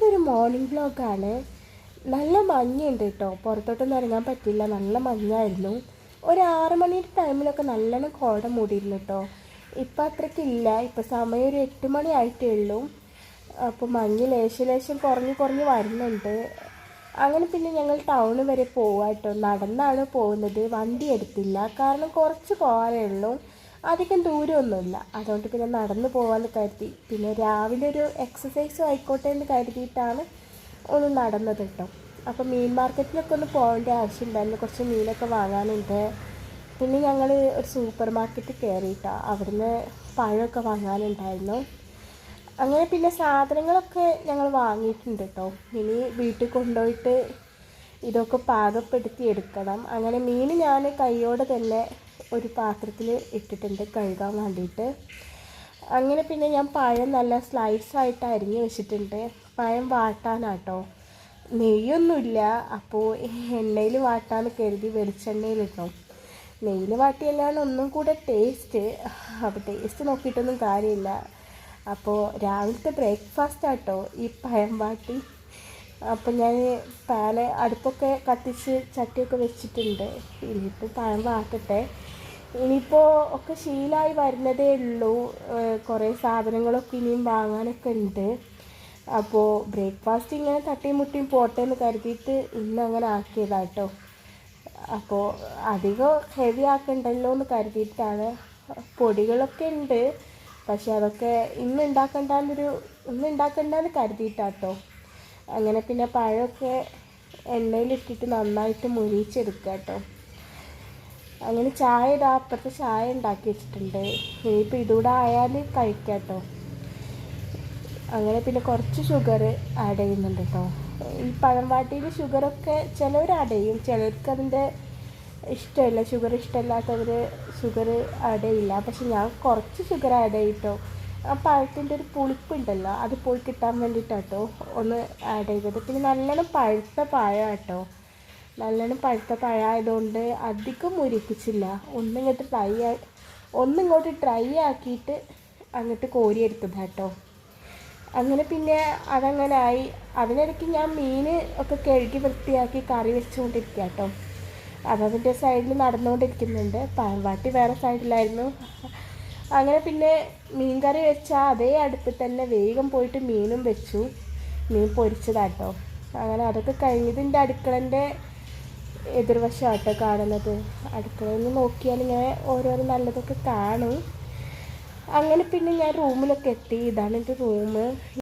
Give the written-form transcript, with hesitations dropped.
ഇതൊരു മോർണിംഗ് വ്ലോഗാണ്. നല്ല മഞ്ഞുണ്ട് കേട്ടോ, പുറത്തോട്ടൊന്നും ഇറങ്ങാൻ പറ്റില്ല, നല്ല മഞ്ഞായിരുന്നു. ഒരു 6 മണിയുടെ ടൈമിലൊക്കെ നല്ലോണം കോട മൂടിയിരുന്നു കേട്ടോ. ഇപ്പം അത്രയ്ക്കില്ല, ഇപ്പം സമയം ഒരു 8 മണി ആയിട്ടേ ഉള്ളൂ. അപ്പോൾ മഞ്ഞ് ലേശം കുറഞ്ഞ് വരുന്നുണ്ട്. അങ്ങനെ പിന്നെ ഞങ്ങൾ ടൗണ് വരെ പോവാം കേട്ടോ. നടന്നാണ് പോകുന്നത്, വണ്ടി എടുത്തില്ല, കാരണം കുറച്ച് പോകാനേ ഉള്ളൂ, അധികം ദൂരമൊന്നുമില്ല. അതുകൊണ്ട് പിന്നെ നടന്നു പോകാമെന്ന് കരുതി. പിന്നെ രാവിലെ ഒരു എക്സസൈസും ആയിക്കോട്ടെ എന്ന് കരുതിയിട്ടാണ് ഒന്ന് നടന്നത് കേട്ടോ. അപ്പോൾ മീൻ മാർക്കറ്റിലൊക്കെ ഒന്ന് പോകേണ്ട ആവശ്യമുണ്ടായിരുന്നു, കുറച്ച് മീനൊക്കെ വാങ്ങാനുണ്ട്. പിന്നെ ഞങ്ങൾ ഒരു സൂപ്പർ മാർക്കറ്റ് കയറിയിട്ടോ, അവിടുന്ന് പഴമൊക്കെ വാങ്ങാനുണ്ടായിരുന്നു. അങ്ങനെ പിന്നെ സാധനങ്ങളൊക്കെ ഞങ്ങൾ വാങ്ങിയിട്ടുണ്ട് കേട്ടോ. ഇനി വീട്ടിൽ കൊണ്ടുപോയിട്ട് ഇതൊക്കെ പാകപ്പെടുത്തി എടുക്കണം. അങ്ങനെ മീൻ ഞാൻ കൈയോടെ തന്നെ ഒരു പാത്രത്തിൽ ഇട്ടിട്ടുണ്ട് കഴുകാൻ വേണ്ടിയിട്ട്. അങ്ങനെ പിന്നെ ഞാൻ പഴം നല്ല സ്ലൈസായിട്ട് അരിഞ്ഞ് വെച്ചിട്ടുണ്ട്. പഴം വാട്ടാനാട്ടോ, നെയ്യൊന്നുമില്ല, അപ്പോൾ എണ്ണയിൽ വാട്ടാന്ന് കരുതി വെളിച്ചെണ്ണയിലിട്ടോ. നെയ്യിൽ വാട്ടിയല്ലാണ് ഒന്നും കൂടെ ടേസ്റ്റ്. അപ്പോൾ ടേസ്റ്റ് നോക്കിയിട്ടൊന്നും കാര്യമില്ല. അപ്പോൾ രാവിലത്തെ ബ്രേക്ക്ഫാസ്റ്റ് ആട്ടോ ഈ പഴം വാട്ടി. അപ്പം ഞാൻ അടുപ്പൊക്കെ കത്തിച്ച് ചട്ടിയൊക്കെ വെച്ചിട്ടുണ്ട്. ഇനിയിപ്പോൾ പഴം വാട്ടട്ടെ. ഇനിയിപ്പോൾ ഒക്കെ ശീലമായി വരുന്നതേ ഉള്ളൂ, കുറേ സാധനങ്ങളൊക്കെ ഇനിയും വാങ്ങാനൊക്കെ ഉണ്ട്. അപ്പോൾ ബ്രേക്ക്ഫാസ്റ്റ് ഇങ്ങനെ തട്ടിയും മുട്ടിയും പോട്ടെ എന്ന് കരുതിയിട്ട് ഇന്ന് അങ്ങനെ ആക്കിയതാട്ടോ. അപ്പോൾ അധികം ഹെവി ആക്കണ്ടല്ലോ എന്ന് കരുതിയിട്ടാണ്. പൊടികളൊക്കെ ഉണ്ട്, പക്ഷെ അതൊക്കെ ഇന്ന് ഉണ്ടാക്കണ്ടെന്ന് കരുതിയിട്ടാട്ടോ. അങ്ങനെ പിന്നെ പഴമൊക്കെ എണ്ണയിലിട്ടിട്ട് നന്നായിട്ട് മുരിച്ചെടുക്കുക കേട്ടോ. അങ്ങനെ അപ്പുറത്ത് ചായ ഉണ്ടാക്കി വെച്ചിട്ടുണ്ട്. ഇനിയിപ്പോൾ ഇതുകൂടെ ആയാൽ കഴിക്കാം കേട്ടോ. അങ്ങനെ പിന്നെ കുറച്ച് ഷുഗർ ആഡ് ചെയ്യുന്നുണ്ട് കേട്ടോ. ഈ പഴം വാട്ടിയിൽ ഷുഗറൊക്കെ ചിലവർ ആഡ് ചെയ്യും, ചിലർക്ക് അതിൻ്റെ ഇഷ്ടമില്ല, ഷുഗർ ഇഷ്ടമില്ലാത്തവർ ഷുഗർ ആഡ് ചെയ്യില്ല. പക്ഷെ ഞാൻ കുറച്ച് ഷുഗർ ആഡ് ചെയ്തിട്ടോ. ആ പഴത്തിൻ്റെ ഒരു പുളിപ്പുണ്ടല്ലോ, അത് പോയി കിട്ടാൻ വേണ്ടിയിട്ടാട്ടോ ഒന്ന് ആഡ് ചെയ്തത്. പിന്നെ നല്ലോണം പഴുത്ത പഴം കേട്ടോ, നല്ലോണം പഴുത്ത പഴമായതുകൊണ്ട് അധികം മുരിപ്പിച്ചില്ല. ഒന്നിങ്ങോട്ട് ഡ്രൈ ആക്കിയിട്ട് അങ്ങോട്ട് കോരിയെടുത്തത് കേട്ടോ. അങ്ങനെ പിന്നെ അതങ്ങനായി. അതിനിടയ്ക്ക് ഞാൻ മീൻ ഒക്കെ കഴുകി വൃത്തിയാക്കി കറി വെച്ചുകൊണ്ടിരിക്കുക കേട്ടോ. അതതിൻ്റെ സൈഡിൽ നടന്നുകൊണ്ടിരിക്കുന്നുണ്ട്. പഴംവാട്ടി വേറെ സൈഡിലായിരുന്നു. അങ്ങനെ പിന്നെ മീൻ കറി വെച്ചാൽ അതേ അടുപ്പിൽ തന്നെ വേഗം പോയിട്ട് മീനും വെച്ചു. മീൻ പൊരിച്ചതാട്ടോ. അങ്ങനെ അതൊക്കെ കഴിഞ്ഞതിൻ്റെ അടുക്കളൻ്റെ എതിർവശമാട്ടോ കാണുന്നത്. അടുക്കളയിൽ നിന്ന് നോക്കിയാൽ ഇങ്ങനെ ഓരോരോ നല്ലതൊക്കെ കാണും. അങ്ങനെ പിന്നെ ഞാൻ റൂമിലൊക്കെ എത്തി. ഇതാണ് എൻ്റെ റൂം.